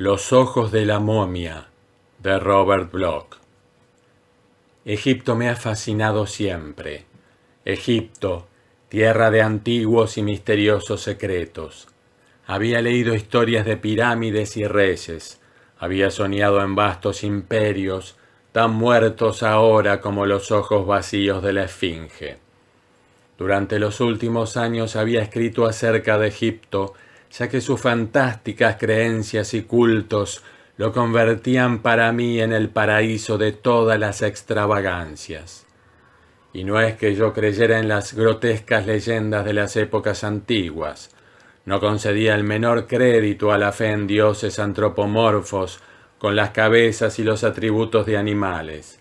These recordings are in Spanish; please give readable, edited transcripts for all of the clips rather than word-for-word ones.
Los ojos de la momia, de Robert Bloch. Egipto me ha fascinado siempre. Egipto, tierra de antiguos y misteriosos secretos. Había leído historias de pirámides y reyes. Había soñado en vastos imperios, tan muertos ahora como los ojos vacíos de la esfinge. Durante los últimos años había escrito acerca de Egipto, ya que sus fantásticas creencias y cultos lo convertían para mí en el paraíso de todas las extravagancias. Y no es que yo creyera en las grotescas leyendas de las épocas antiguas. No concedía el menor crédito a la fe en dioses antropomorfos con las cabezas y los atributos de animales.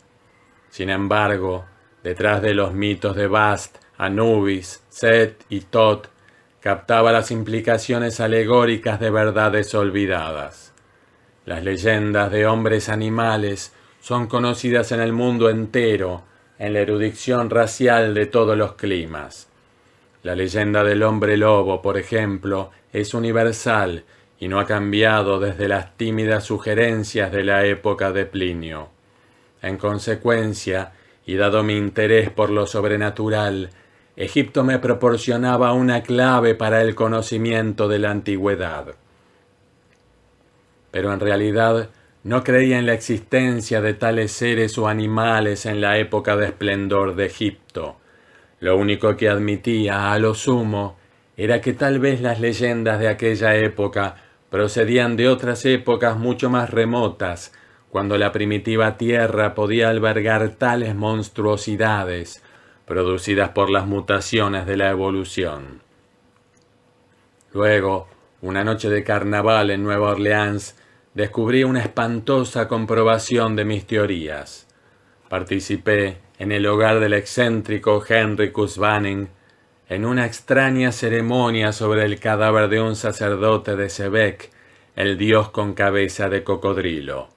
Sin embargo, detrás de los mitos de Bast, Anubis, Set y Tot, captaba las implicaciones alegóricas de verdades olvidadas. Las leyendas de hombres animales son conocidas en el mundo entero, en la erudición racial de todos los climas. La leyenda del hombre lobo, por ejemplo, es universal y no ha cambiado desde las tímidas sugerencias de la época de Plinio. En consecuencia, y dado mi interés por lo sobrenatural, Egipto me proporcionaba una clave para el conocimiento de la antigüedad. Pero en realidad no creía en la existencia de tales seres o animales en la época de esplendor de Egipto. Lo único que admitía, a lo sumo, era que tal vez las leyendas de aquella época procedían de otras épocas mucho más remotas, cuando la primitiva tierra podía albergar tales monstruosidades, producidas por las mutaciones de la evolución. Luego, una noche de carnaval en Nueva Orleans, descubrí una espantosa comprobación de mis teorías. Participé, en el hogar del excéntrico Henricus Banning, en una extraña ceremonia sobre el cadáver de un sacerdote de Sebek, el dios con cabeza de cocodrilo.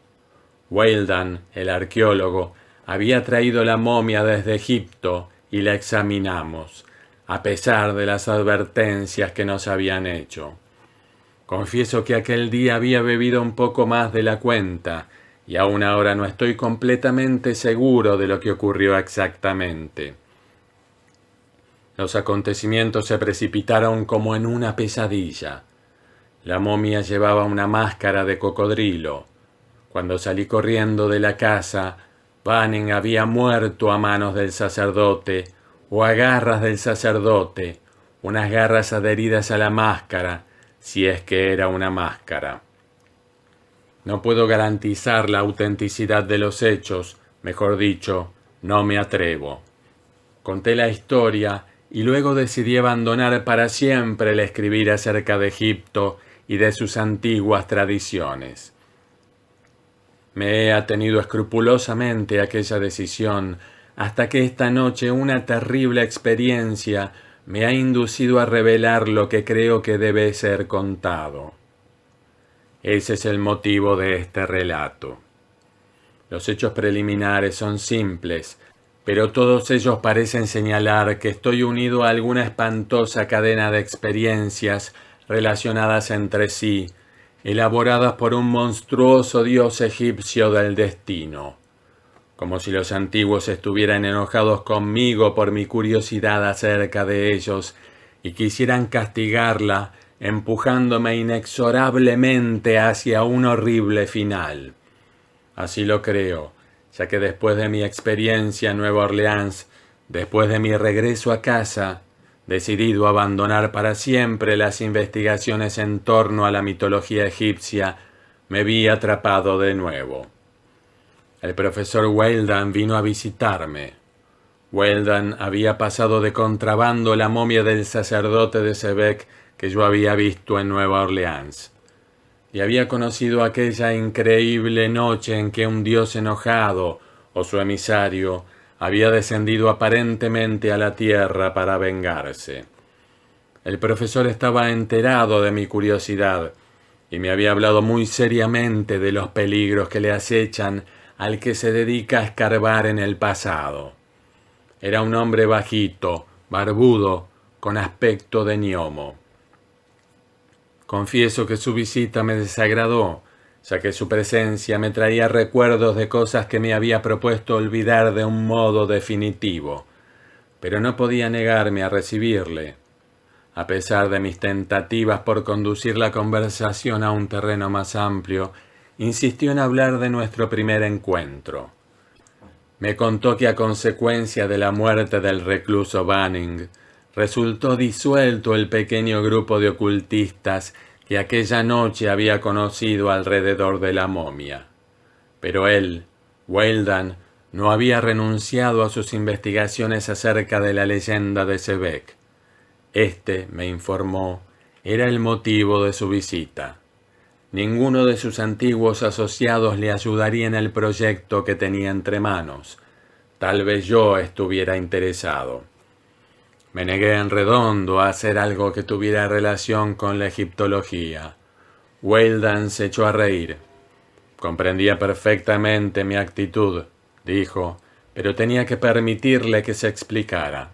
Weldon, el arqueólogo, había traído la momia desde Egipto y la examinamos, a pesar de las advertencias que nos habían hecho. Confieso que aquel día había bebido un poco más de la cuenta, y aún ahora no estoy completamente seguro de lo que ocurrió exactamente. Los acontecimientos se precipitaron como en una pesadilla. La momia llevaba una máscara de cocodrilo. Cuando salí corriendo de la casa, Banning había muerto a manos del sacerdote, o a garras del sacerdote, unas garras adheridas a la máscara, si es que era una máscara. No puedo garantizar la autenticidad de los hechos, mejor dicho, no me atrevo. Conté la historia y luego decidí abandonar para siempre el escribir acerca de Egipto y de sus antiguas tradiciones. Me he atenido escrupulosamente a aquella decisión hasta que esta noche una terrible experiencia me ha inducido a revelar lo que creo que debe ser contado. Ese es el motivo de este relato. Los hechos preliminares son simples, pero todos ellos parecen señalar que estoy unido a alguna espantosa cadena de experiencias relacionadas entre sí, elaboradas por un monstruoso dios egipcio del destino. Como si los antiguos estuvieran enojados conmigo por mi curiosidad acerca de ellos y quisieran castigarla, empujándome inexorablemente hacia un horrible final. Así lo creo, ya que después de mi experiencia en Nueva Orleans, después de mi regreso a casa, decidido a abandonar para siempre las investigaciones en torno a la mitología egipcia, me vi atrapado de nuevo. El profesor Weldon vino a visitarme. Weldon había pasado de contrabando la momia del sacerdote de Sebek que yo había visto en Nueva Orleans, y había conocido aquella increíble noche en que un dios enojado, o su emisario, había descendido aparentemente a la tierra para vengarse. El profesor estaba enterado de mi curiosidad, y me había hablado muy seriamente de los peligros que le acechan al que se dedica a escarbar en el pasado. Era un hombre bajito, barbudo, con aspecto de gnomo. Confieso que su visita me desagradó, ya que su presencia me traía recuerdos de cosas que me había propuesto olvidar de un modo definitivo, pero no podía negarme a recibirle. A pesar de mis tentativas por conducir la conversación a un terreno más amplio, insistió en hablar de nuestro primer encuentro. Me contó que a consecuencia de la muerte del recluso Banning, resultó disuelto el pequeño grupo de ocultistas que aquella noche había conocido alrededor de la momia. Pero él, Weldon, no había renunciado a sus investigaciones acerca de la leyenda de Sebeck. Este, me informó, era el motivo de su visita. Ninguno de sus antiguos asociados le ayudaría en el proyecto que tenía entre manos. Tal vez yo estuviera interesado. Me negué en redondo a hacer algo que tuviera relación con la egiptología. Weldon se echó a reír. Comprendía perfectamente mi actitud, dijo, pero tenía que permitirle que se explicara.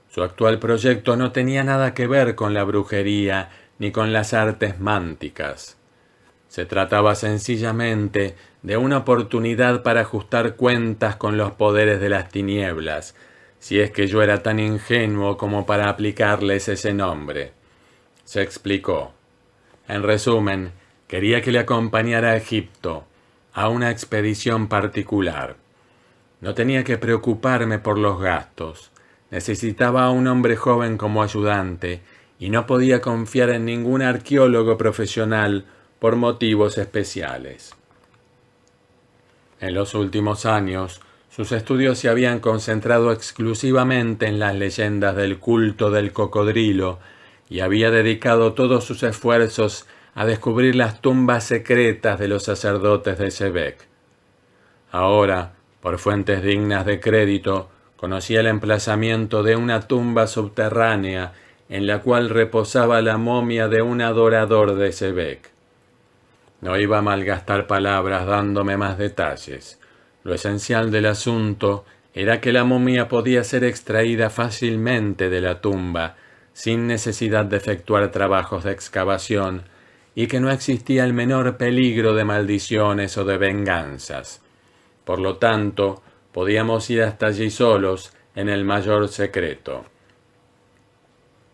Su actual proyecto no tenía nada que ver con la brujería ni con las artes mánticas. Se trataba sencillamente de una oportunidad para ajustar cuentas con los poderes de las tinieblas, si es que yo era tan ingenuo como para aplicarles ese nombre. Se explicó. En resumen, quería que le acompañara a Egipto, a una expedición particular. No tenía que preocuparme por los gastos. Necesitaba a un hombre joven como ayudante y no podía confiar en ningún arqueólogo profesional por motivos especiales. En los últimos años, sus estudios se habían concentrado exclusivamente en las leyendas del culto del cocodrilo y había dedicado todos sus esfuerzos a descubrir las tumbas secretas de los sacerdotes de Sebeck. Ahora, por fuentes dignas de crédito, conocía el emplazamiento de una tumba subterránea en la cual reposaba la momia de un adorador de Sebeck. No iba a malgastar palabras dándome más detalles. Lo esencial del asunto era que la momia podía ser extraída fácilmente de la tumba, sin necesidad de efectuar trabajos de excavación, y que no existía el menor peligro de maldiciones o de venganzas. Por lo tanto, podíamos ir hasta allí solos, en el mayor secreto.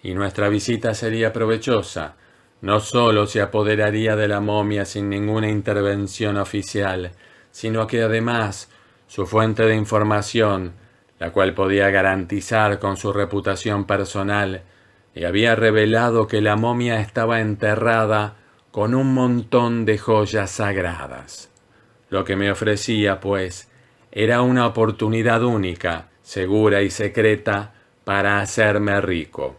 Y nuestra visita sería provechosa. No solo se apoderaría de la momia sin ninguna intervención oficial, sino que además su fuente de información, la cual podía garantizar con su reputación personal, le había revelado que la momia estaba enterrada con un montón de joyas sagradas. Lo que me ofrecía, pues, era una oportunidad única, segura y secreta para hacerme rico.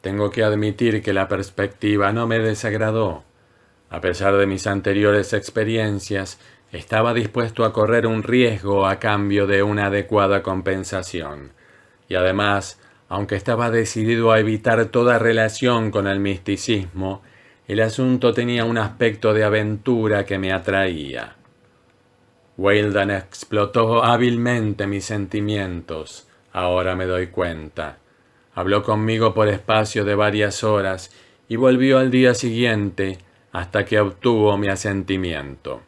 Tengo que admitir que la perspectiva no me desagradó. A pesar de mis anteriores experiencias, estaba dispuesto a correr un riesgo a cambio de una adecuada compensación. Y además, aunque estaba decidido a evitar toda relación con el misticismo, el asunto tenía un aspecto de aventura que me atraía. Weldon explotó hábilmente mis sentimientos, ahora me doy cuenta. Habló conmigo por espacio de varias horas y volvió al día siguiente hasta que obtuvo mi asentimiento.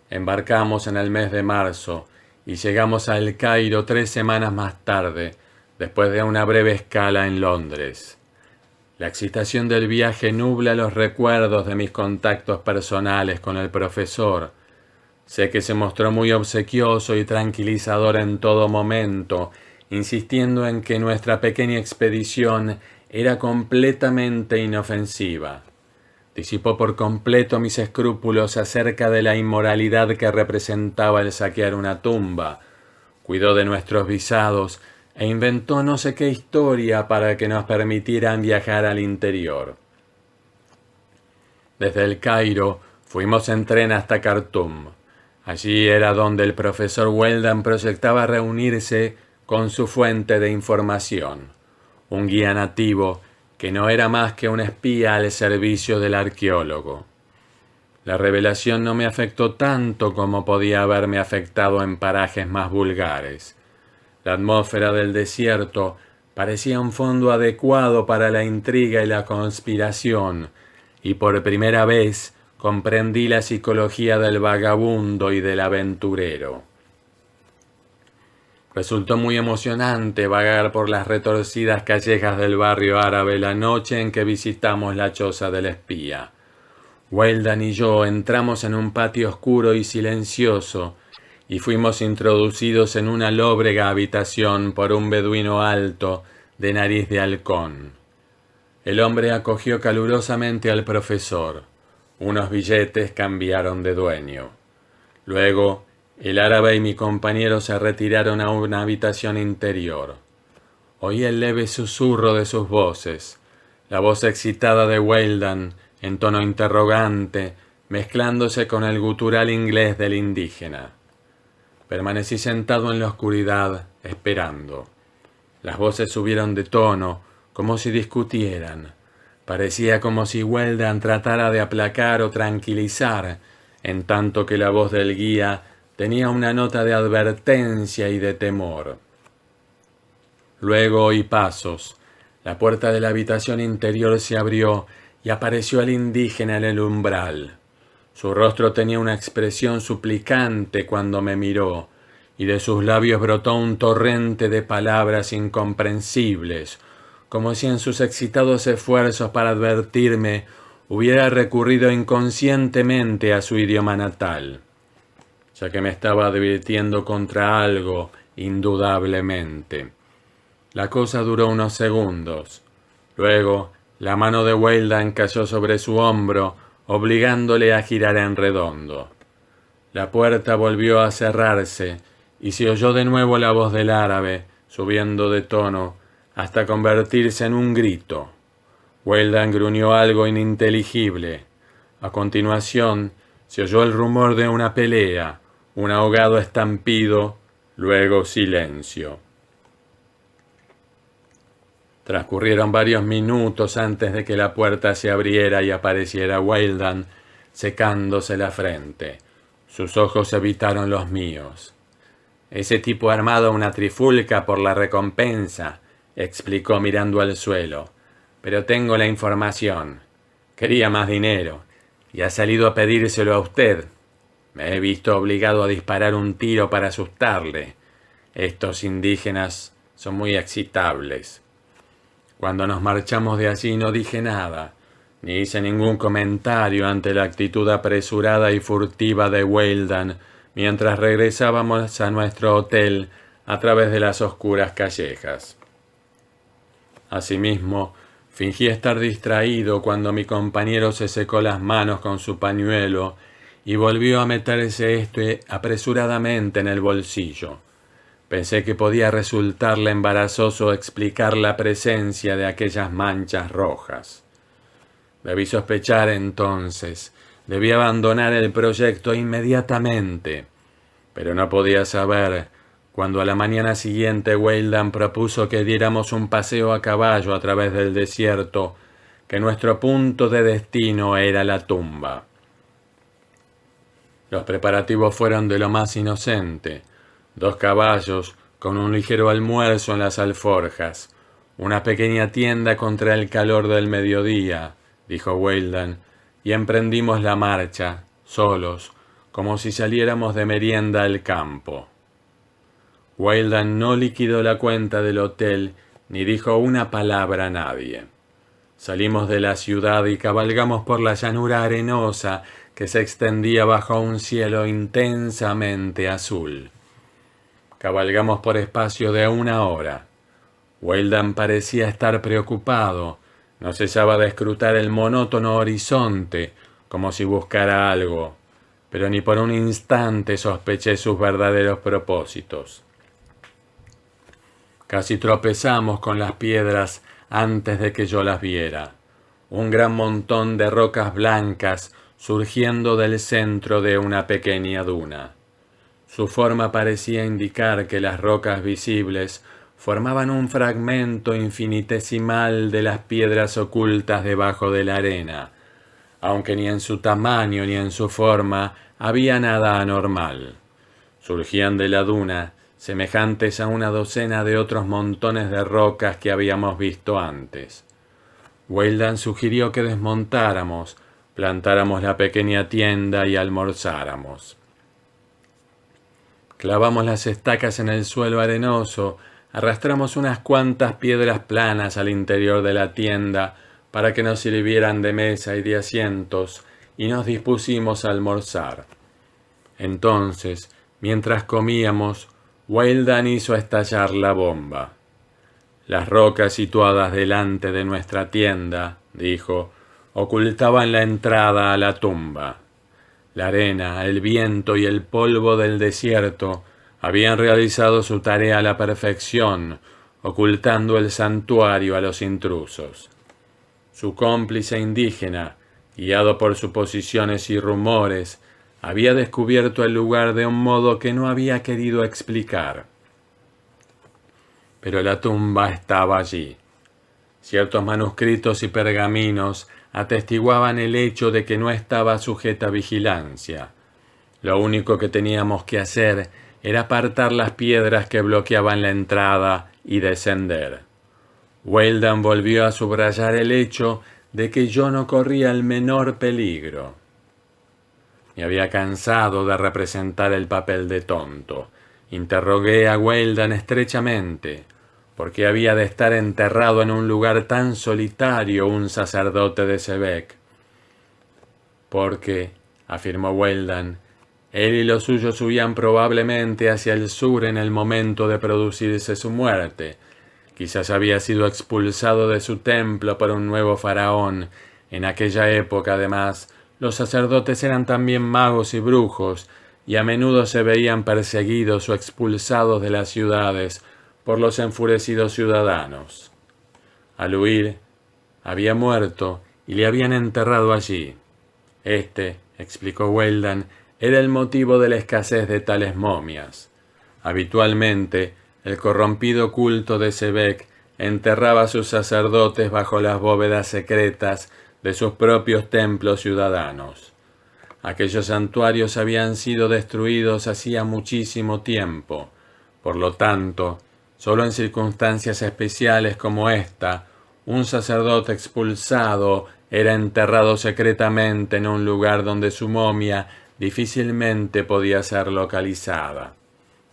Embarcamos en el mes de marzo y llegamos a El Cairo 3 semanas más tarde, después de una breve escala en Londres. La excitación del viaje nubla los recuerdos de mis contactos personales con el profesor. Sé que se mostró muy obsequioso y tranquilizador en todo momento, insistiendo en que nuestra pequeña expedición era completamente inofensiva. Disipó por completo mis escrúpulos acerca de la inmoralidad que representaba el saquear una tumba. Cuidó de nuestros visados e inventó no sé qué historia para que nos permitieran viajar al interior. Desde El Cairo fuimos en tren hasta Khartum. Allí era donde el profesor Weldon proyectaba reunirse con su fuente de información, un guía nativo que no era más que un espía al servicio del arqueólogo. La revelación no me afectó tanto como podía haberme afectado en parajes más vulgares. La atmósfera del desierto parecía un fondo adecuado para la intriga y la conspiración, y por primera vez comprendí la psicología del vagabundo y del aventurero. Resultó muy emocionante vagar por las retorcidas callejas del barrio árabe la noche en que visitamos la choza del espía. Weldon y yo entramos en un patio oscuro y silencioso y fuimos introducidos en una lóbrega habitación por un beduino alto de nariz de halcón. El hombre acogió calurosamente al profesor. Unos billetes cambiaron de dueño. Luego, el árabe y mi compañero se retiraron a una habitación interior. Oí el leve susurro de sus voces, la voz excitada de Weldon en tono interrogante, mezclándose con el gutural inglés del indígena. Permanecí sentado en la oscuridad, esperando. Las voces subieron de tono, como si discutieran. Parecía como si Weldon tratara de aplacar o tranquilizar, en tanto que la voz del guía tenía una nota de advertencia y de temor. Luego oí pasos. La puerta de la habitación interior se abrió y apareció el indígena en el umbral. Su rostro tenía una expresión suplicante cuando me miró, y de sus labios brotó un torrente de palabras incomprensibles, como si en sus excitados esfuerzos para advertirme hubiera recurrido inconscientemente a su idioma natal, ya que me estaba advirtiendo contra algo, indudablemente. La cosa duró unos segundos. Luego, la mano de Weldon cayó sobre su hombro, obligándole a girar en redondo. La puerta volvió a cerrarse y se oyó de nuevo la voz del árabe, subiendo de tono, hasta convertirse en un grito. Weldon gruñó algo ininteligible. A continuación, se oyó el rumor de una pelea, un ahogado estampido, luego silencio. Transcurrieron varios minutos antes de que la puerta se abriera y apareciera Weldon, secándose la frente. Sus ojos evitaron los míos. «Ese tipo ha armado una trifulca por la recompensa», explicó mirando al suelo. «Pero tengo la información. Quería más dinero y ha salido a pedírselo a usted. Me he visto obligado a disparar un tiro para asustarle. Estos indígenas son muy excitables». Cuando nos marchamos de allí no dije nada, ni hice ningún comentario ante la actitud apresurada y furtiva de Weldon mientras regresábamos a nuestro hotel a través de las oscuras callejas. Asimismo, fingí estar distraído cuando mi compañero se secó las manos con su pañuelo y volvió a meterse apresuradamente en el bolsillo. Pensé que podía resultarle embarazoso explicar la presencia de aquellas manchas rojas. Debí sospechar entonces. Debí abandonar el proyecto inmediatamente. Pero no podía saber cuando a la mañana siguiente Weldon propuso que diéramos un paseo a caballo a través del desierto, que nuestro punto de destino era la tumba. Los preparativos fueron de lo más inocente. 2 caballos, con un ligero almuerzo en las alforjas, una pequeña tienda contra el calor del mediodía, dijo Weldon, y emprendimos la marcha, solos, como si saliéramos de merienda al campo. Weldon no liquidó la cuenta del hotel, ni dijo una palabra a nadie. Salimos de la ciudad y cabalgamos por la llanura arenosa que se extendía bajo un cielo intensamente azul. Cabalgamos por espacio de 1 hora. Weldon parecía estar preocupado. No cesaba de escrutar el monótono horizonte, como si buscara algo, pero ni por un instante sospeché sus verdaderos propósitos. Casi tropezamos con las piedras antes de que yo las viera. Un gran montón de rocas blancas surgiendo del centro de una pequeña duna. Su forma parecía indicar que las rocas visibles formaban un fragmento infinitesimal de las piedras ocultas debajo de la arena, aunque ni en su tamaño ni en su forma había nada anormal. Surgían de la duna, semejantes a una docena de otros montones de rocas que habíamos visto antes. Weldon sugirió que desmontáramos, plantáramos la pequeña tienda y almorzáramos. Clavamos las estacas en el suelo arenoso, arrastramos unas cuantas piedras planas al interior de la tienda para que nos sirvieran de mesa y de asientos, y nos dispusimos a almorzar. Entonces, mientras comíamos, Weldon hizo estallar la bomba. Las rocas situadas delante de nuestra tienda, dijo, ocultaban la entrada a la tumba. La arena, el viento y el polvo del desierto habían realizado su tarea a la perfección, ocultando el santuario a los intrusos. Su cómplice indígena, guiado por suposiciones y rumores, había descubierto el lugar de un modo que no había querido explicar. Pero la tumba estaba allí. Ciertos manuscritos y pergaminos atestiguaban el hecho de que no estaba sujeta a vigilancia. Lo único que teníamos que hacer era apartar las piedras que bloqueaban la entrada y descender. Weldon volvió a subrayar el hecho de que yo no corría el menor peligro. Me había cansado de representar el papel de tonto. Interrogué a Weldon estrechamente. ¿Por qué había de estar enterrado en un lugar tan solitario un sacerdote de Sebec? Porque, afirmó Weldon, él y los suyos huían probablemente hacia el sur en el momento de producirse su muerte. Quizás había sido expulsado de su templo por un nuevo faraón. En aquella época, además, los sacerdotes eran también magos y brujos, y a menudo se veían perseguidos o expulsados de las ciudades por los enfurecidos ciudadanos. Al huir, había muerto y le habían enterrado allí. Este, explicó Weldon, era el motivo de la escasez de tales momias. Habitualmente, el corrompido culto de Sebec enterraba a sus sacerdotes bajo las bóvedas secretas de sus propios templos ciudadanos. Aquellos santuarios habían sido destruidos hacía muchísimo tiempo. Por lo tanto, solo en circunstancias especiales como esta, un sacerdote expulsado era enterrado secretamente en un lugar donde su momia difícilmente podía ser localizada.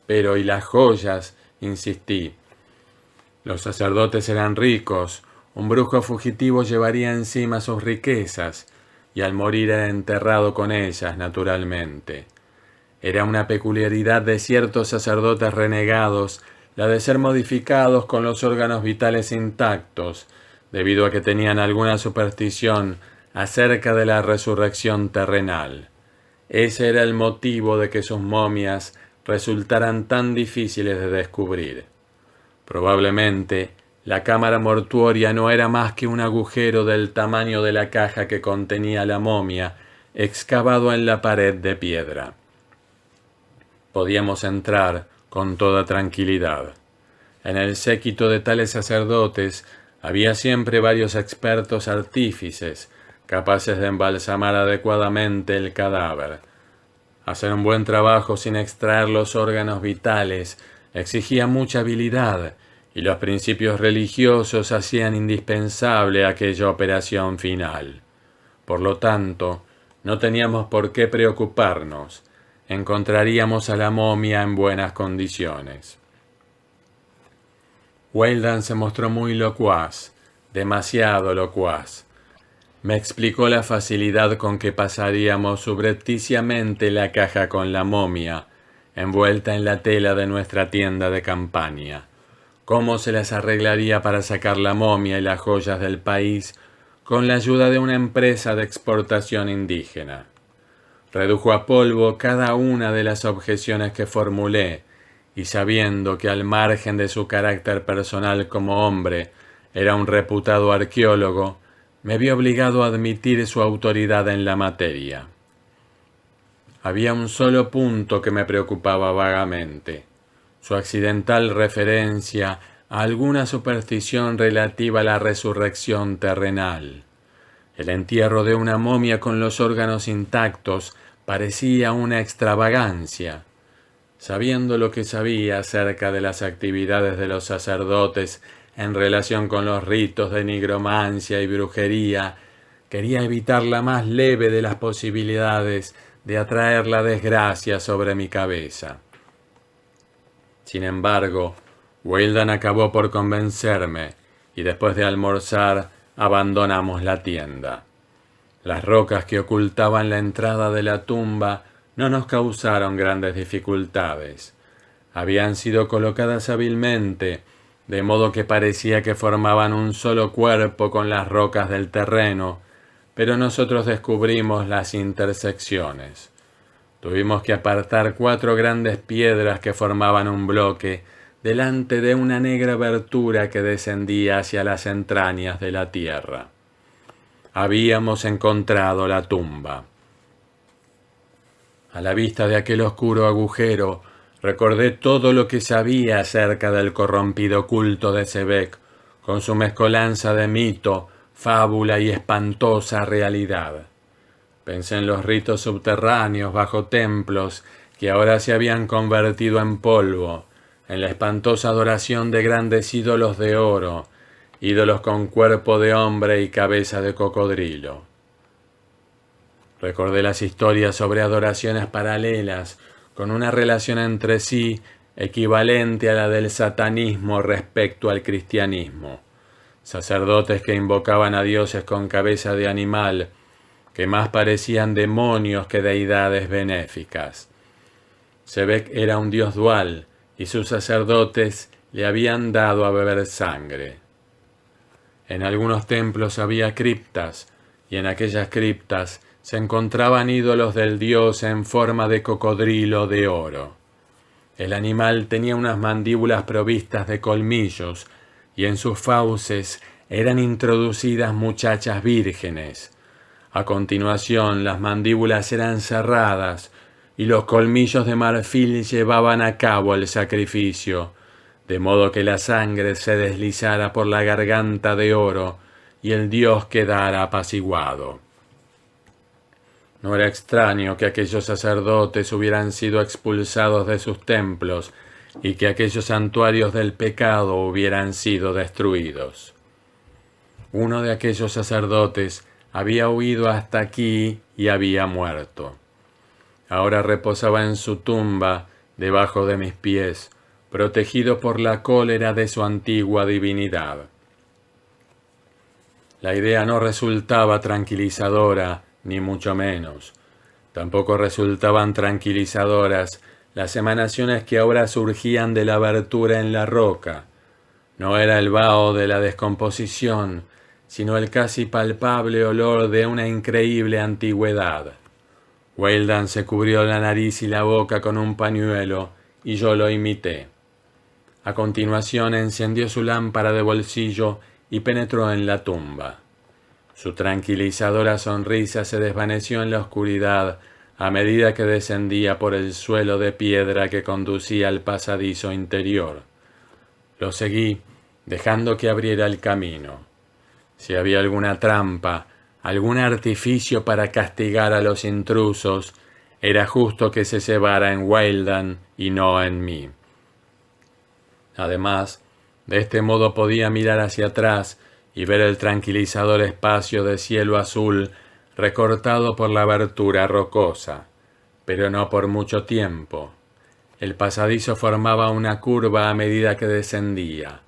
Pero ¿y las joyas? Insistí. Los sacerdotes eran ricos, un brujo fugitivo llevaría encima sus riquezas, y al morir era enterrado con ellas, naturalmente. Era una peculiaridad de ciertos sacerdotes renegados la de ser modificados con los órganos vitales intactos, debido a que tenían alguna superstición acerca de la resurrección terrenal. Ese era el motivo de que sus momias resultaran tan difíciles de descubrir. Probablemente, la cámara mortuoria no era más que un agujero del tamaño de la caja que contenía la momia, excavado en la pared de piedra. Podíamos entrar con toda tranquilidad. En el séquito de tales sacerdotes había siempre varios expertos artífices, capaces de embalsamar adecuadamente el cadáver. Hacer un buen trabajo sin extraer los órganos vitales exigía mucha habilidad, y los principios religiosos hacían indispensable aquella operación final. Por lo tanto, no teníamos por qué preocuparnos. Encontraríamos a la momia en buenas condiciones. Weldon se mostró muy locuaz, demasiado locuaz. Me explicó la facilidad con que pasaríamos subrepticiamente la caja con la momia, envuelta en la tela de nuestra tienda de campaña. Cómo se las arreglaría para sacar la momia y las joyas del país con la ayuda de una empresa de exportación indígena. Redujo a polvo cada una de las objeciones que formulé, y sabiendo que al margen de su carácter personal como hombre era un reputado arqueólogo, me vi obligado a admitir su autoridad en la materia. Había un solo punto que me preocupaba vagamente: su accidental referencia a alguna superstición relativa a la resurrección terrenal. El entierro de una momia con los órganos intactos parecía una extravagancia. Sabiendo lo que sabía acerca de las actividades de los sacerdotes en relación con los ritos de nigromancia y brujería, quería evitar la más leve de las posibilidades de atraer la desgracia sobre mi cabeza. Sin embargo, Weldon acabó por convencerme y después de almorzar abandonamos la tienda. Las rocas que ocultaban la entrada de la tumba no nos causaron grandes dificultades. Habían sido colocadas hábilmente, de modo que parecía que formaban un solo cuerpo con las rocas del terreno, pero nosotros descubrimos las intersecciones. Tuvimos que apartar 4 grandes piedras que formaban un bloque delante de una negra abertura que descendía hacia las entrañas de la tierra. Habíamos encontrado la tumba. A la vista de aquel oscuro agujero, recordé todo lo que sabía acerca del corrompido culto de Sebek, con su mezcolanza de mito, fábula y espantosa realidad. Pensé en los ritos subterráneos bajo templos que ahora se habían convertido en polvo, en la espantosa adoración de grandes ídolos de oro, ídolos con cuerpo de hombre y cabeza de cocodrilo. Recordé las historias sobre adoraciones paralelas, con una relación entre sí equivalente a la del satanismo respecto al cristianismo. Sacerdotes que invocaban a dioses con cabeza de animal, que más parecían demonios que deidades benéficas. Sebek era un dios dual, y sus sacerdotes le habían dado a beber sangre. En algunos templos había criptas, y en aquellas criptas se encontraban ídolos del dios en forma de cocodrilo de oro. El animal tenía unas mandíbulas provistas de colmillos, y en sus fauces eran introducidas muchachas vírgenes. A continuación, las mandíbulas eran cerradas, y los colmillos de marfil llevaban a cabo el sacrificio, de modo que la sangre se deslizara por la garganta de oro y el dios quedara apaciguado. No era extraño que aquellos sacerdotes hubieran sido expulsados de sus templos y que aquellos santuarios del pecado hubieran sido destruidos. Uno de aquellos sacerdotes había huido hasta aquí y había muerto. Ahora reposaba en su tumba debajo de mis pies, protegido por la cólera de su antigua divinidad. La idea no resultaba tranquilizadora, ni mucho menos. Tampoco resultaban tranquilizadoras las emanaciones que ahora surgían de la abertura en la roca. No era el vaho de la descomposición, sino el casi palpable olor de una increíble antigüedad. Weldon se cubrió la nariz y la boca con un pañuelo, y yo lo imité. A continuación encendió su lámpara de bolsillo y penetró en la tumba. Su tranquilizadora sonrisa se desvaneció en la oscuridad a medida que descendía por el suelo de piedra que conducía al pasadizo interior. Lo seguí, dejando que abriera el camino. Si había alguna trampa, algún artificio para castigar a los intrusos, era justo que se cebara en Weldon y no en mí. Además, de este modo podía mirar hacia atrás y ver el tranquilizador espacio de cielo azul recortado por la abertura rocosa, pero no por mucho tiempo. El pasadizo formaba una curva a medida que descendía.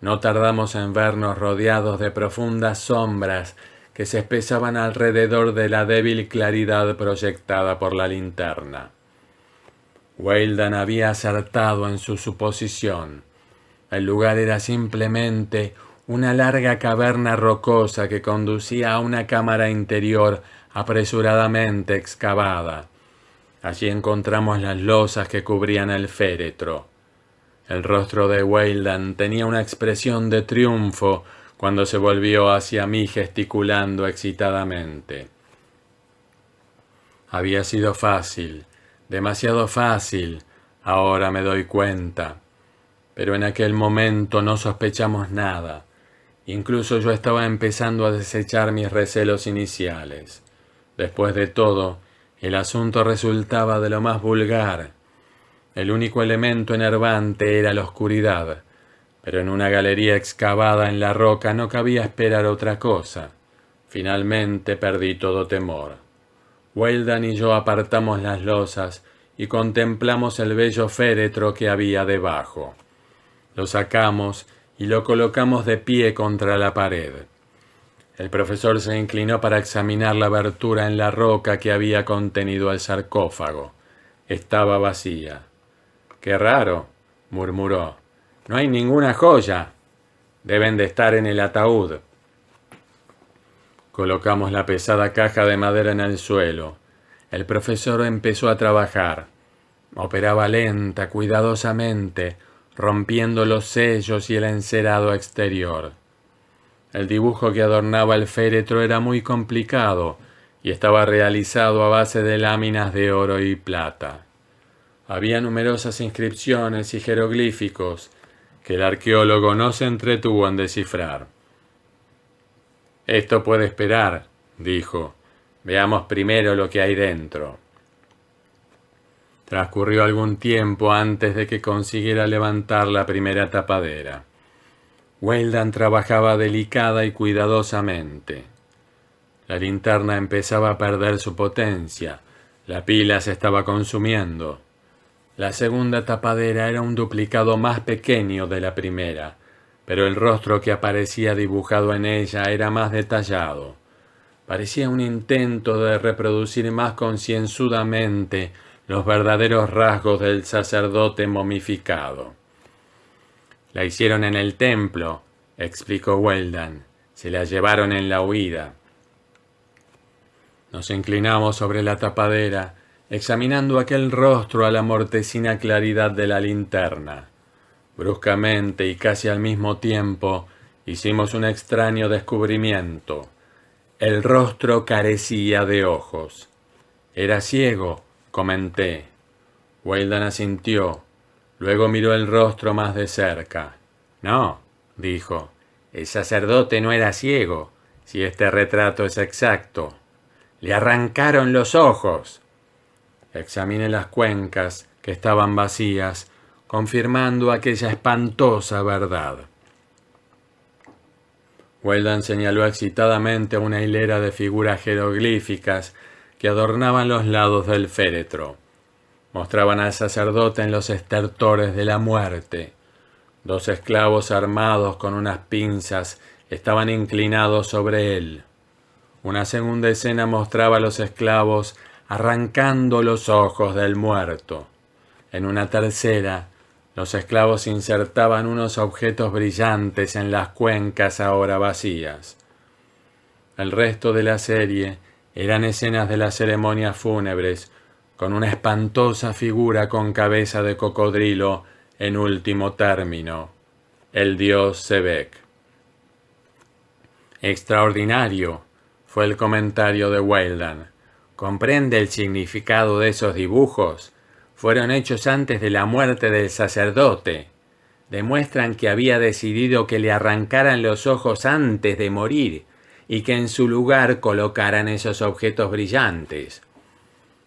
No tardamos en vernos rodeados de profundas sombras que se espesaban alrededor de la débil claridad proyectada por la linterna. Weldon había acertado en su suposición. El lugar era simplemente una larga caverna rocosa que conducía a una cámara interior apresuradamente excavada. Allí encontramos las losas que cubrían el féretro. El rostro de Weldon tenía una expresión de triunfo cuando se volvió hacia mí gesticulando excitadamente. Había sido fácil, demasiado fácil, ahora me doy cuenta. Pero en aquel momento no sospechamos nada. Incluso yo estaba empezando a desechar mis recelos iniciales. Después de todo, el asunto resultaba de lo más vulgar. El único elemento enervante era la oscuridad, pero en una galería excavada en la roca no cabía esperar otra cosa. Finalmente perdí todo temor. Weldon y yo apartamos las losas y contemplamos el bello féretro que había debajo. Lo sacamos y lo colocamos de pie contra la pared. El profesor se inclinó para examinar la abertura en la roca que había contenido el sarcófago. Estaba vacía. «Qué raro», murmuró. «No hay ninguna joya. Deben de estar en el ataúd». Colocamos la pesada caja de madera en el suelo. El profesor empezó a trabajar. Operaba lenta, cuidadosamente, rompiendo los sellos y el encerado exterior. El dibujo que adornaba el féretro era muy complicado y estaba realizado a base de láminas de oro y plata. Había numerosas inscripciones y jeroglíficos que el arqueólogo no se entretuvo en descifrar. «Esto puede esperar», dijo. «Veamos primero lo que hay dentro». Transcurrió algún tiempo antes de que consiguiera levantar la primera tapadera. Weldon trabajaba delicada y cuidadosamente. La linterna empezaba a perder su potencia. La pila se estaba consumiendo. La segunda tapadera era un duplicado más pequeño de la primera, pero el rostro que aparecía dibujado en ella era más detallado. Parecía un intento de reproducir más concienzudamente los verdaderos rasgos del sacerdote momificado. «La hicieron en el templo», explicó Weldon. «Se la llevaron en la huida». Nos inclinamos sobre la tapadera, examinando aquel rostro a la mortecina claridad de la linterna. Bruscamente y casi al mismo tiempo, hicimos un extraño descubrimiento. El rostro carecía de ojos. «Era ciego», comenté. Weldon asintió. Luego miró el rostro más de cerca. «No», dijo, «el sacerdote no era ciego, si este retrato es exacto. Le arrancaron los ojos». Examiné las cuencas, que estaban vacías, confirmando aquella espantosa verdad. Weldon señaló excitadamente una hilera de figuras jeroglíficas que adornaban los lados del féretro. Mostraban al sacerdote en los estertores de la muerte. 2 esclavos armados con unas pinzas estaban inclinados sobre él. Una segunda escena mostraba a los esclavos arrancando los ojos del muerto. En una tercera, los esclavos insertaban unos objetos brillantes en las cuencas ahora vacías. El resto de la serie eran escenas de las ceremonias fúnebres, con una espantosa figura con cabeza de cocodrilo en último término, el dios Sebek. «Extraordinario», fue el comentario de Weldon. «¿Comprende el significado de esos dibujos? Fueron hechos antes de la muerte del sacerdote. Demuestran que había decidido que le arrancaran los ojos antes de morir y que en su lugar colocaran esos objetos brillantes.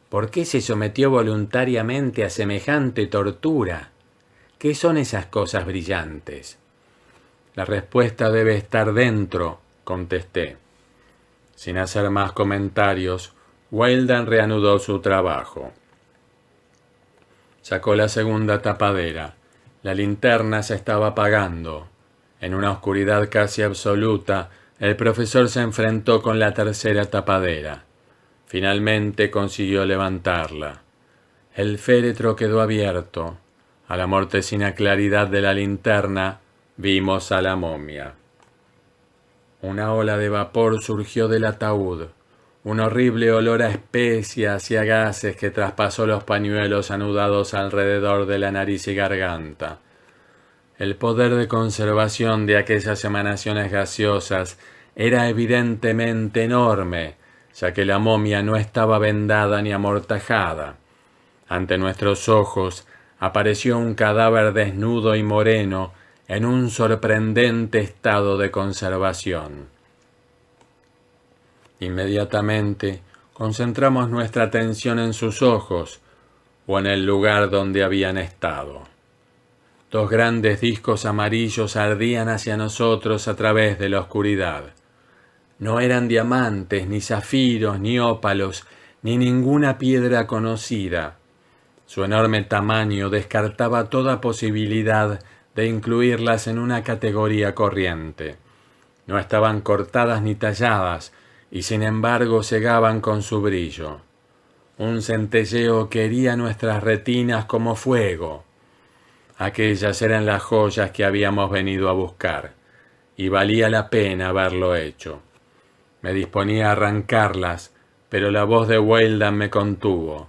¿Por qué se sometió voluntariamente a semejante tortura? ¿Qué son esas cosas brillantes?» «La respuesta debe estar dentro», contesté. Sin hacer más comentarios, Weldon reanudó su trabajo. Sacó la segunda tapadera. La linterna se estaba apagando. En una oscuridad casi absoluta, el profesor se enfrentó con la tercera tapadera. Finalmente consiguió levantarla. El féretro quedó abierto. A la mortecina claridad de la linterna vimos a la momia. Una ola de vapor surgió del ataúd. Un horrible olor a especias y a gases que traspasó los pañuelos anudados alrededor de la nariz y garganta. El poder de conservación de aquellas emanaciones gaseosas era evidentemente enorme, ya que la momia no estaba vendada ni amortajada. Ante nuestros ojos apareció un cadáver desnudo y moreno en un sorprendente estado de conservación. Inmediatamente concentramos nuestra atención en sus ojos o en el lugar donde habían estado. Dos grandes discos amarillos ardían hacia nosotros a través de la oscuridad. No eran diamantes, ni zafiros, ni ópalos, ni ninguna piedra conocida. Su enorme tamaño descartaba toda posibilidad de incluirlas en una categoría corriente. No estaban cortadas ni talladas, y sin embargo cegaban con su brillo. Un centelleo que hería nuestras retinas como fuego. Aquellas eran las joyas que habíamos venido a buscar, y valía la pena haberlo hecho. Me disponía a arrancarlas, pero la voz de Weldon me contuvo.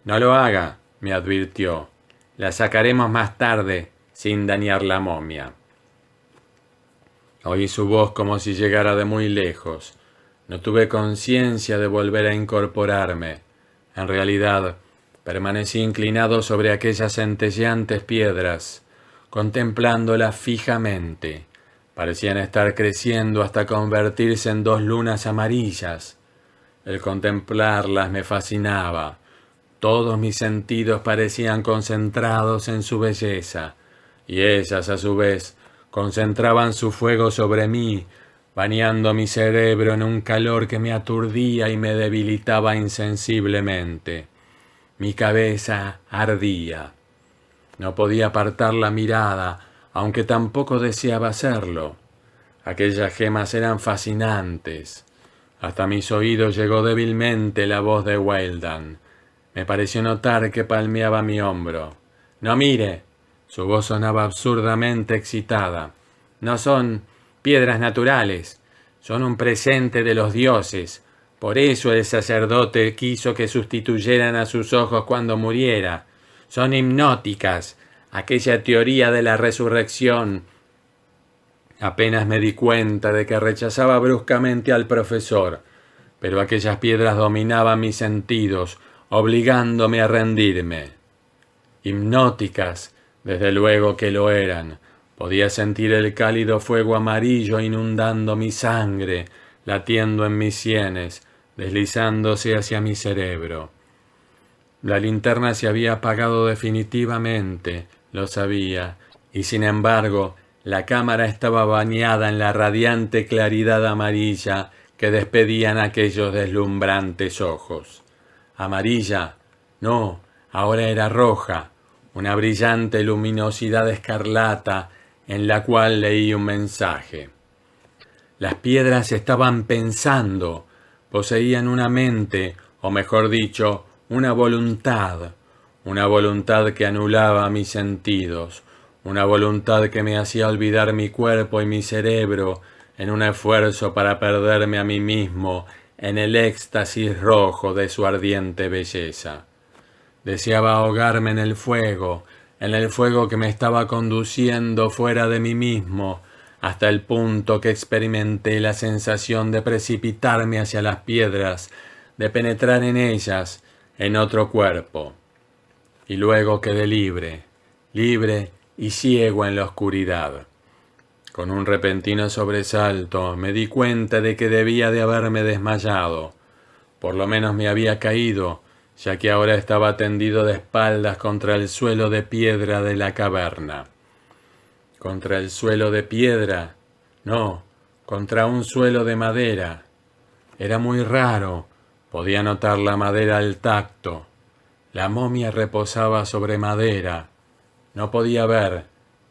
«No lo haga», me advirtió. «La sacaremos más tarde, sin dañar la momia». Oí su voz como si llegara de muy lejos. No tuve conciencia de volver a incorporarme. En realidad, permanecí inclinado sobre aquellas centelleantes piedras, contemplándolas fijamente. Parecían estar creciendo hasta convertirse en dos lunas amarillas. El contemplarlas me fascinaba. Todos mis sentidos parecían concentrados en su belleza, y ellas, a su vez, concentraban su fuego sobre mí, bañando mi cerebro en un calor que me aturdía y me debilitaba insensiblemente. Mi cabeza ardía. No podía apartar la mirada, aunque tampoco deseaba hacerlo. Aquellas gemas eran fascinantes. Hasta mis oídos llegó débilmente la voz de Weldon. Me pareció notar que palmeaba mi hombro. «No mire». Su voz sonaba absurdamente excitada. «No son piedras naturales. Son un presente de los dioses. Por eso el sacerdote quiso que sustituyeran a sus ojos cuando muriera. Son hipnóticas. Aquella teoría de la resurrección». Apenas me di cuenta de que rechazaba bruscamente al profesor, pero aquellas piedras dominaban mis sentidos, obligándome a rendirme. Hipnóticas, desde luego que lo eran. Podía sentir el cálido fuego amarillo inundando mi sangre, latiendo en mis sienes, deslizándose hacia mi cerebro. La linterna se había apagado definitivamente, lo sabía, y sin embargo, la cámara estaba bañada en la radiante claridad amarilla que despedían aquellos deslumbrantes ojos. Amarilla, no, ahora era roja, una brillante luminosidad escarlata en la cual leí un mensaje. Las piedras estaban pensando, poseían una mente, o mejor dicho, una voluntad que anulaba mis sentidos, una voluntad que me hacía olvidar mi cuerpo y mi cerebro en un esfuerzo para perderme a mí mismo en el éxtasis rojo de su ardiente belleza. Deseaba ahogarme en el fuego que me estaba conduciendo fuera de mí mismo, hasta el punto que experimenté la sensación de precipitarme hacia las piedras, de penetrar en ellas, en otro cuerpo. Y luego quedé libre y ciego en la oscuridad. Con un repentino sobresalto me di cuenta de que debía de haberme desmayado. Por lo menos me había caído, ya que ahora estaba tendido de espaldas contra el suelo de piedra de la caverna. ¿Contra el suelo de piedra? No, contra un suelo de madera. Era muy raro, podía notar la madera al tacto. La momia reposaba sobre madera. No podía ver,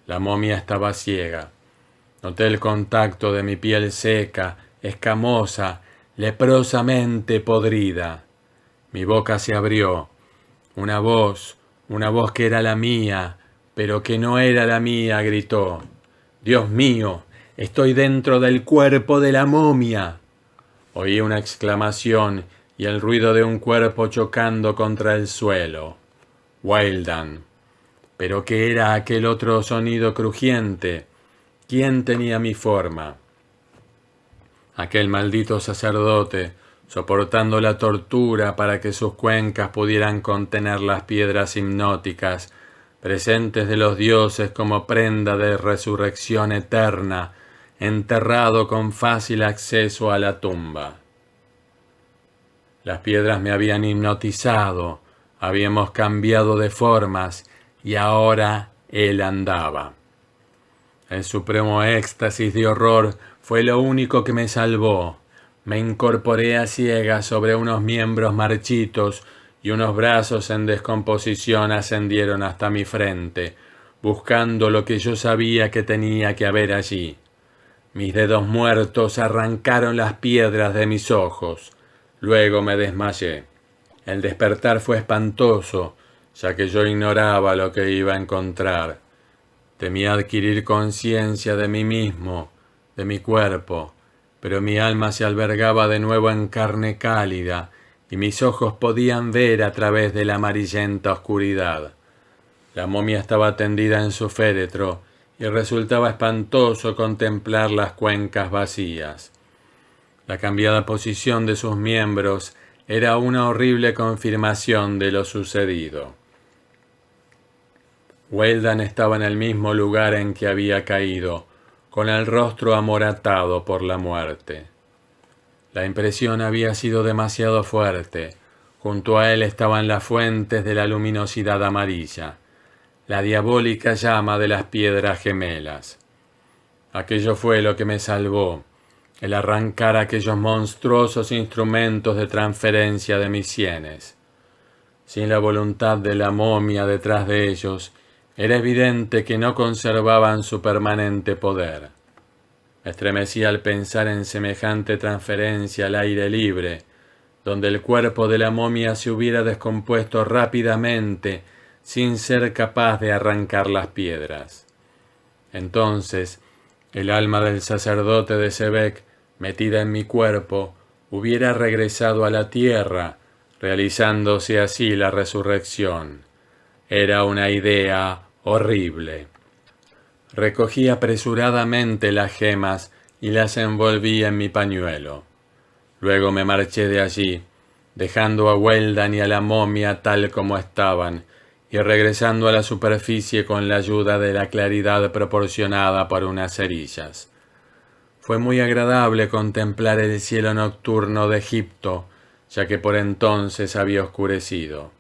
la momia estaba ciega. Noté el contacto de mi piel seca, escamosa, leprosamente podrida. Mi boca se abrió. Una voz que era la mía, pero que no era la mía, gritó. «Dios mío, estoy dentro del cuerpo de la momia». Oí una exclamación y el ruido de un cuerpo chocando contra el suelo. Weldon. ¿Pero qué era aquel otro sonido crujiente? ¿Quién tenía mi forma? Aquel maldito sacerdote, soportando la tortura para que sus cuencas pudieran contener las piedras hipnóticas, presentes de los dioses como prenda de resurrección eterna, enterrado con fácil acceso a la tumba. Las piedras me habían hipnotizado, habíamos cambiado de formas, y ahora él andaba. El supremo éxtasis de horror fue lo único que me salvó. Me incorporé a ciegas sobre unos miembros marchitos y unos brazos en descomposición ascendieron hasta mi frente, buscando lo que yo sabía que tenía que haber allí. Mis dedos muertos arrancaron las piedras de mis ojos. Luego me desmayé. El despertar fue espantoso, ya que yo ignoraba lo que iba a encontrar. Temía adquirir conciencia de mí mismo, de mi cuerpo, pero mi alma se albergaba de nuevo en carne cálida y mis ojos podían ver a través de la amarillenta oscuridad. La momia estaba tendida en su féretro y resultaba espantoso contemplar las cuencas vacías. La cambiada posición de sus miembros era una horrible confirmación de lo sucedido. Weldon estaba en el mismo lugar en que había caído, con el rostro amoratado por la muerte. La impresión había sido demasiado fuerte. Junto a él estaban las fuentes de la luminosidad amarilla, la diabólica llama de las piedras gemelas. Aquello fue lo que me salvó, el arrancar aquellos monstruosos instrumentos de transferencia de mis sienes. Sin la voluntad de la momia detrás de ellos, era evidente que no conservaban su permanente poder. Me estremecí al pensar en semejante transferencia al aire libre, donde el cuerpo de la momia se hubiera descompuesto rápidamente sin ser capaz de arrancar las piedras. Entonces, el alma del sacerdote de Sebek, metida en mi cuerpo, hubiera regresado a la tierra, realizándose así la resurrección. Era una idea horrible. Recogí apresuradamente las gemas y las envolví en mi pañuelo. Luego me marché de allí, dejando a Weldon y a la momia tal como estaban, y regresando a la superficie con la ayuda de la claridad proporcionada por unas cerillas. Fue muy agradable contemplar el cielo nocturno de Egipto, ya que por entonces había oscurecido.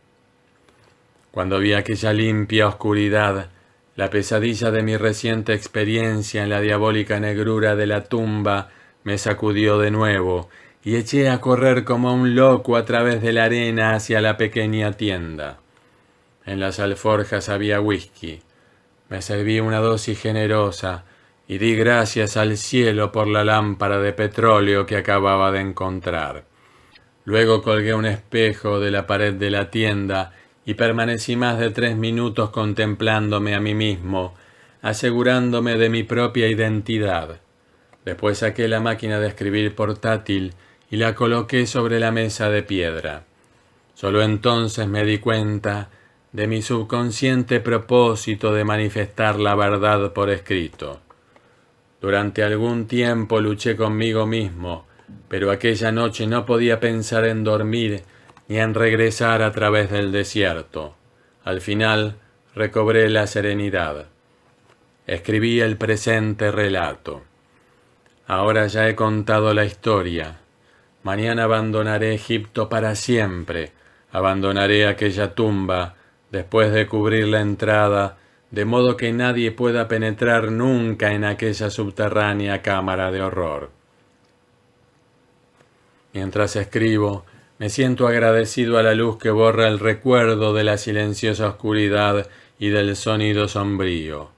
Cuando vi aquella limpia oscuridad, la pesadilla de mi reciente experiencia en la diabólica negrura de la tumba me sacudió de nuevo y eché a correr como un loco a través de la arena hacia la pequeña tienda. En las alforjas había whisky. Me serví una dosis generosa y di gracias al cielo por la lámpara de petróleo que acababa de encontrar. Luego colgué un espejo de la pared de la tienda y permanecí más de 3 minutos contemplándome a mí mismo, asegurándome de mi propia identidad. Después saqué la máquina de escribir portátil y la coloqué sobre la mesa de piedra. Solo entonces me di cuenta de mi subconsciente propósito de manifestar la verdad por escrito. Durante algún tiempo luché conmigo mismo, pero aquella noche no podía pensar en dormir ni en regresar a través del desierto. Al final recobré la serenidad. Escribí el presente relato. Ahora ya he contado la historia. Mañana abandonaré Egipto para siempre. Abandonaré aquella tumba después de cubrir la entrada, de modo que nadie pueda penetrar nunca en aquella subterránea cámara de horror. Mientras escribo, me siento agradecido a la luz que borra el recuerdo de la silenciosa oscuridad y del sonido sombrío.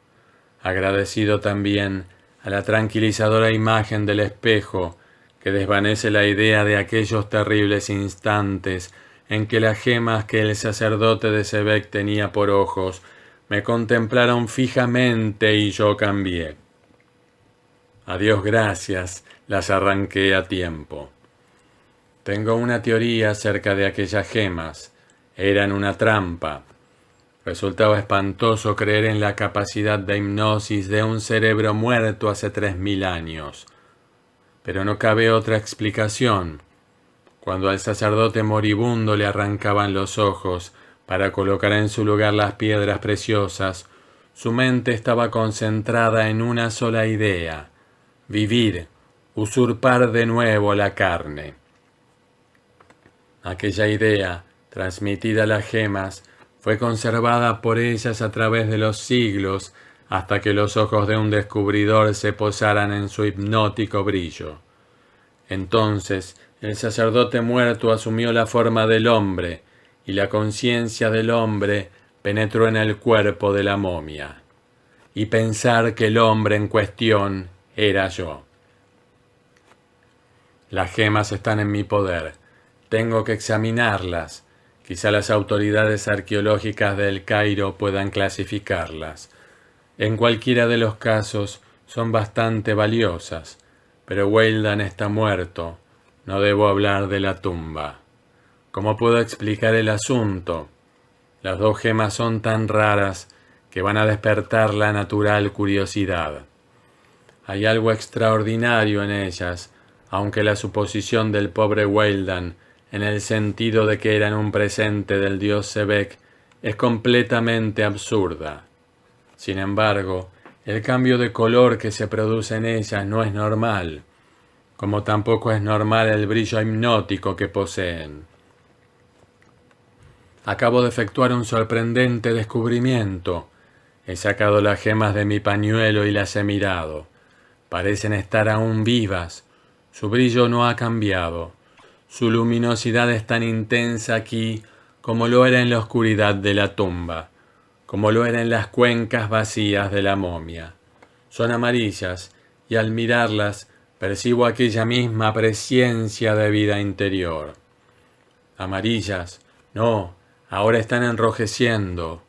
Agradecido también a la tranquilizadora imagen del espejo que desvanece la idea de aquellos terribles instantes en que las gemas que el sacerdote de Sebek tenía por ojos me contemplaron fijamente y yo cambié. A Dios gracias, las arranqué a tiempo. Tengo una teoría acerca de aquellas gemas. Eran una trampa. Resultaba espantoso creer en la capacidad de hipnosis de un cerebro muerto hace 3000 años. Pero no cabe otra explicación. Cuando al sacerdote moribundo le arrancaban los ojos para colocar en su lugar las piedras preciosas, su mente estaba concentrada en una sola idea: vivir, usurpar de nuevo la carne. Aquella idea, transmitida a las gemas, Fue conservada por ellas a través de los siglos hasta que los ojos de un descubridor se posaran en su hipnótico brillo. Entonces el sacerdote muerto asumió la forma del hombre y la conciencia del hombre penetró en el cuerpo de la momia. Y pensar que el hombre en cuestión era yo. Las gemas están en mi poder. Tengo que examinarlas. Quizá las autoridades arqueológicas de El Cairo puedan clasificarlas. En cualquiera de los casos son bastante valiosas, pero Weldon está muerto. No debo hablar de la tumba. ¿Cómo puedo explicar el asunto? Las dos gemas son tan raras que van a despertar la natural curiosidad. Hay algo extraordinario en ellas, aunque la suposición del pobre Weldon, en el sentido de que eran un presente del dios Sebek, es completamente absurda. Sin embargo, el cambio de color que se produce en ellas no es normal, como tampoco es normal el brillo hipnótico que poseen. Acabo de efectuar un sorprendente descubrimiento. He sacado las gemas de mi pañuelo y las he mirado. Parecen estar aún vivas. Su brillo no ha cambiado. Su luminosidad es tan intensa aquí como lo era en la oscuridad de la tumba, como lo era en las cuencas vacías de la momia. Son amarillas y al mirarlas percibo aquella misma presencia de vida interior. Amarillas, no, ahora están enrojeciendo.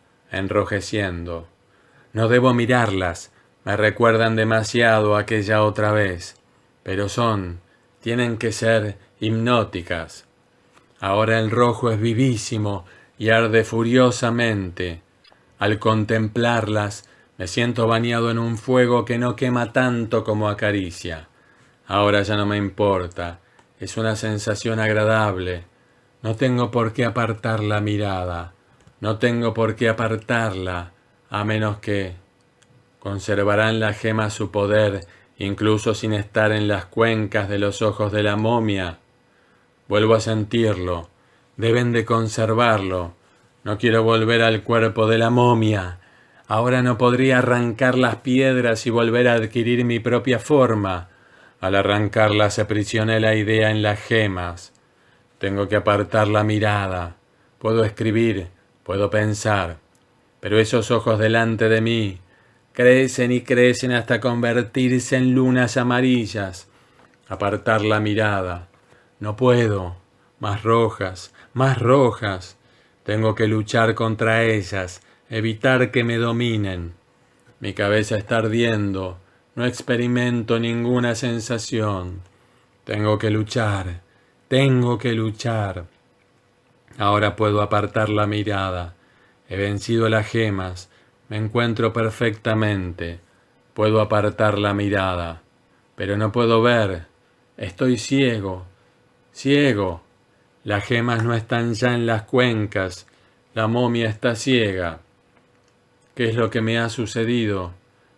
No debo mirarlas, me recuerdan demasiado aquella otra vez, pero tienen que ser hipnóticas. Ahora el rojo es vivísimo y arde furiosamente. Al contemplarlas, me siento bañado en un fuego que no quema tanto como acaricia. Ahora ya no me importa, es una sensación agradable. No tengo por qué apartar la mirada, a menos que conservarán las gemas su poder, incluso sin estar en las cuencas de los ojos de la momia. Vuelvo a sentirlo, deben de conservarlo. No quiero volver al cuerpo de la momia. Ahora no podría arrancar las piedras y volver a adquirir mi propia forma. Al arrancarlas aprisioné la idea en las gemas. Tengo que apartar la mirada. Puedo escribir, puedo pensar, pero esos ojos delante de mí crecen y crecen hasta convertirse en lunas amarillas. Apartar la mirada. No puedo. Más rojas, más rojas. Tengo que luchar contra ellas, evitar que me dominen. Mi cabeza está ardiendo. No experimento ninguna sensación. Tengo que luchar. Ahora puedo apartar la mirada. He vencido las gemas. Me encuentro perfectamente. Puedo apartar la mirada. Pero no puedo ver. Estoy ciego. Las gemas no están ya en las cuencas. La momia está ciega. ¿Qué es lo que me ha sucedido?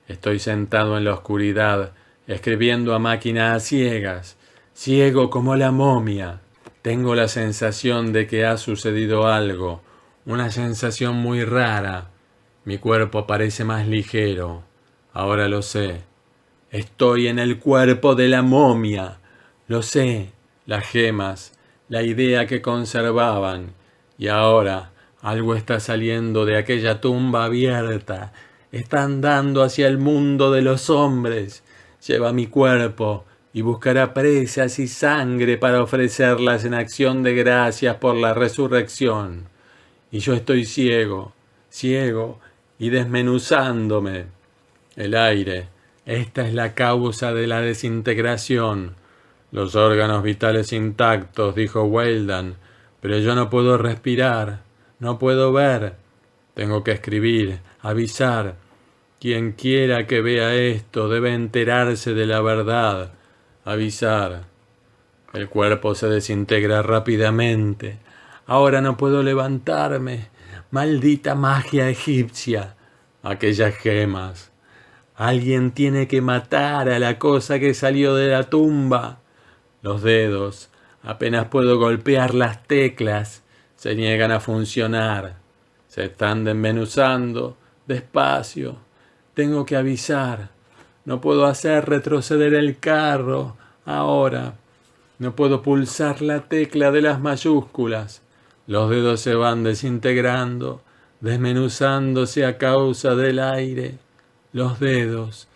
Estoy sentado en la oscuridad, escribiendo a máquina a ciegas, ciego como la momia. Tengo la sensación de que ha sucedido algo, una sensación muy rara. Mi cuerpo parece más ligero. Ahora lo sé. Estoy en el cuerpo de la momia. Lo sé. Las gemas, la idea que conservaban. Y ahora algo está saliendo de aquella tumba abierta. Está andando hacia el mundo de los hombres. Lleva mi cuerpo y buscará presas y sangre para ofrecerlas en acción de gracias por la resurrección. Y yo estoy ciego y desmenuzándome. El aire, esta es la causa de la desintegración. Los órganos vitales intactos, dijo Weldon, pero yo no puedo respirar, no puedo ver. Tengo que escribir, avisar. Quien quiera que vea esto debe enterarse de la verdad. Avisar. El cuerpo se desintegra rápidamente. Ahora no puedo levantarme. Maldita magia egipcia. Aquellas gemas. Alguien tiene que matar a la cosa que salió de la tumba. Los dedos, apenas puedo golpear las teclas, se niegan a funcionar. Se están desmenuzando. Despacio. Tengo que avisar. No puedo hacer retroceder el carro. Ahora. No puedo pulsar la tecla de las mayúsculas. Los dedos se van desintegrando, desmenuzándose a causa del aire. Los dedos.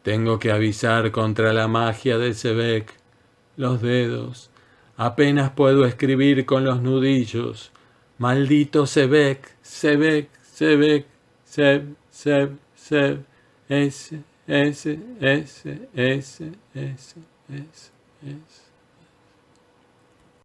Tengo que avisar contra la magia de Sebek. Los dedos. Apenas puedo escribir con los nudillos. Maldito Sebek, Sebek, Sebek, Seb, Seb, Seb, S, S, S, S, S, S, S.